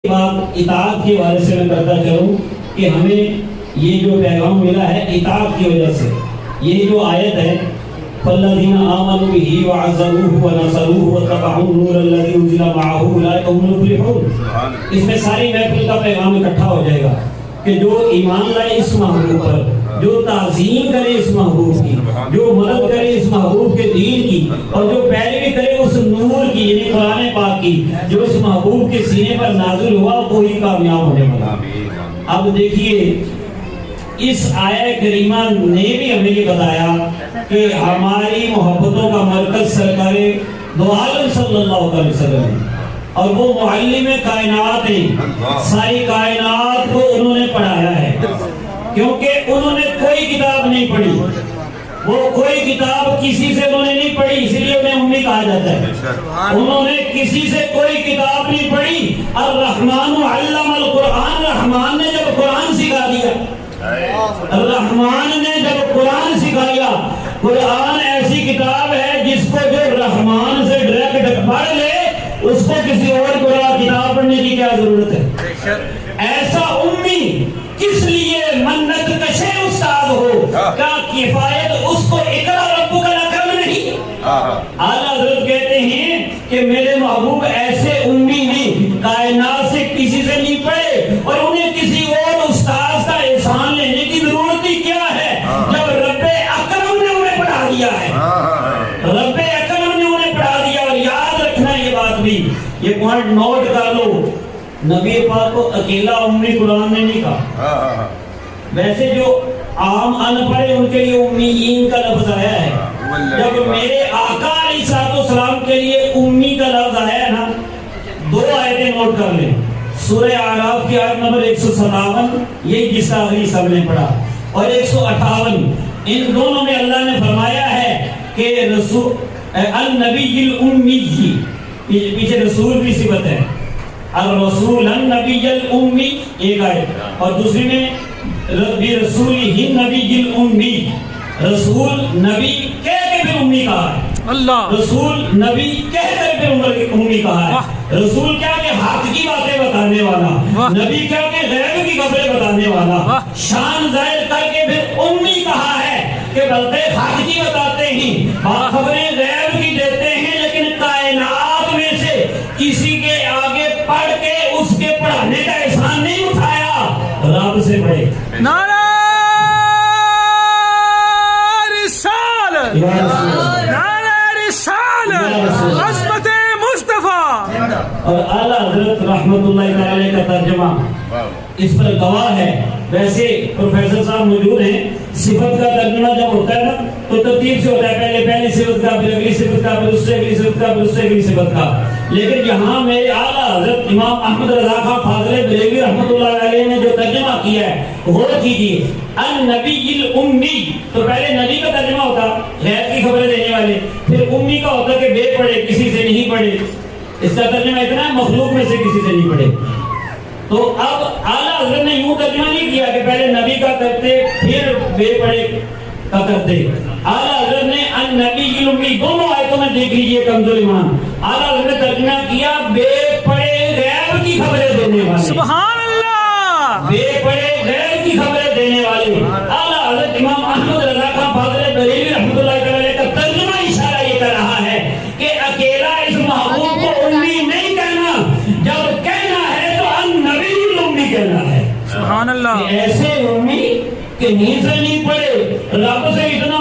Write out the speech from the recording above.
بات اطاعت کے حوالے سے میں کرتا چلوں کہ ہمیں یہ جو پیغام ملا ہے اطاعت کی وجہ سے. یہ جو آیت ہے فَالَّذِينَ آمَنُوا بِهِ وَعَزَّرُوهُ وَنَصَرُوهُ وَاتَّبَعُوا النُّورَ الَّذِي أُنزِلَ مَعَهُ أُولَٰئِكَ هُمُ الْمُفْلِحُونَ. اس میں ساری محفل کا پیغام اکٹھا ہو جائے گا کہ جو ایمان لائے اس محبوب پر، جو تعظیم کرے اس محبوب کی، جو مدد کرے اس محبوب کے دین کی، اور جو پیروی کرے اس نور کی یعنی قرآن پاک کی جو اس محبوب کے سینے پر نازل ہوا، وہی کامیاب ہونے والا. اب دیکھیے اس آیہ کریمہ نے بھی ہمیں یہ بتایا کہ ہماری محبتوں کا مرکز سرکار دو عالم صلی اللہ علیہ وسلم ہے، اور وہ معلم کائنات ہیں. ساری کائنات کو انہوں نے پڑھایا ہے، کیونکہ انہوں نے کوئی کتاب نہیں پڑھی. وہ کوئی کتاب کسی سے انہوں نے نہیں پڑھی، اس لیے انہیں امی کہا جاتا ہے. انہوں نے کسی سے کوئی کتاب نہیں پڑھی. الرحمن علم القرآن، رحمان نے جب قرآن سکھا دیا، رحمان نے جب قرآن سکھایا. قرآن ایسی کتاب ہے جس کو جو رحمان سے ڈائریکٹ پڑھ لے اس کو کسی اور کتاب پڑھنے کی کیا ضرورت ہے. ایسا امی کس لیے منت کشے استاد ہو، کیا کفایت اس کو اقرا ربک الاکرم نہیں. اعلیٰ حضرت کہتے ہیں کہ میرے محبوب ایسے امی ہیں، کائنات سے کسی سے نہیں پڑھے، اور انہیں کسی اور استاد کا احسان لینے کی ضرورت ہی کیا ہے جب رب اکرم نے انہیں پڑھا دیا ہے. رب اکرم نے انہیں پڑھا دیا. اور یاد رکھنا یہ بات بھی، یہ پوائنٹ نوٹ کر لو، نبی پاک کو اکیلا امی قرآن نے نہیں کہا. ویسے جو عام ان پڑھے ان کے لیے امیین کا لفظ آیا ہے. جب میرے آقا علیہ السلام کے لیے امی کا لفظ آیا ہے نا، دو آیتیں نوٹ کر لیں. سورہ اعراف کی آیت نمبر 157، یہ جس آخری سب نے پڑھا، اور 158. ان دونوں میں اللہ نے فرمایا ہے کہ رسول النبی الامی، پیچھے رسول بھی صفت ہے، الرسول النبی الامی ایک آیت، اور دوسری میں ربی رسول ہی نبی الامی. رسول نبی کہہ کے بھی امی کہا ہے. اللہ رسول نبی کہہ کر بھی امی کہا ہے. رسول کیا کہ حق کی باتیں بتانے والا، نبی کیا کہ غیب کی خبریں بتانے والا. شان ظاہر کر کے پھر امی کہا ہے کہ بلکہ حق کی بتاتے ہیں، خبریں غیب کی دیتے ہیں، لیکن کائنات میں سے کسی کے آگے پڑھ کے اس کے پڑھانے کا احسان نہیں اٹھایا، رب سے پڑھے. نعرہ رسالت، نعرہ رسالت، عظمت مصطفیٰ. اور اعلیٰ حضرت رحمت اللہ تعالی کا ترجمہ اس پر گواہ ہے. ویسے پروفیسر صاحب موجود ہیں. صفت کا ترجمہ جب ہوتا ہے نا تو ترتیب سے ہوتا ہے، پہلی صفت کا، پھر اگلی صفت کا، پھر اس سے اگلی صفت کا، پھر اس سے اگلی صفت کا. لیکن یہاں میرے اعلیٰ حضرت امام احمد رضا خان فاضل بریلوی رحمۃ اللہ علیہ نے جو ترجمہ کیا ہے، غور کیجیے. النبی الامی، تو پہلے نبی کا ترجمہ ہوتا غیب کی خبریں دینے والے، پھر امی کا ہوتا کہ بے پڑھے، کسی سے نہیں پڑھے. اس کا ترجمہ اتنا ہے مخلوق میں سے کسی سے نہیں پڑھے. تو اب اعلیٰ حضرت نے یوں ترجمہ نہیں کیا کہ پہلے نبی کا کرتے پھر بے پڑھے کا کرتے. اعلیٰ حضرت نے النبی الامی، دونوں آیتوں میں دیکھ لیجیے کمزور ایمان. اعلیٰ حضرت نے ترجمہ کیا بے پڑھے غیب کی خبریں دینے والے. سبحان اللہ، بے پڑھے غیب کی خبریں دینے والے. اعلیٰ حضرت امام احمد رضا خان فاضل بریلوی رحمۃ اللہ علیہ کا ترجمہ اشارہ یہ کر رہا ہے کہ اکیلا اس محبوب کو امی نہیں کہنا، جب کہنا ہے تو النبی الامی کہنا ہے. سبحان اللہ. ایسے امی کہ نیند سے نہیں پڑے، رب سے اتنا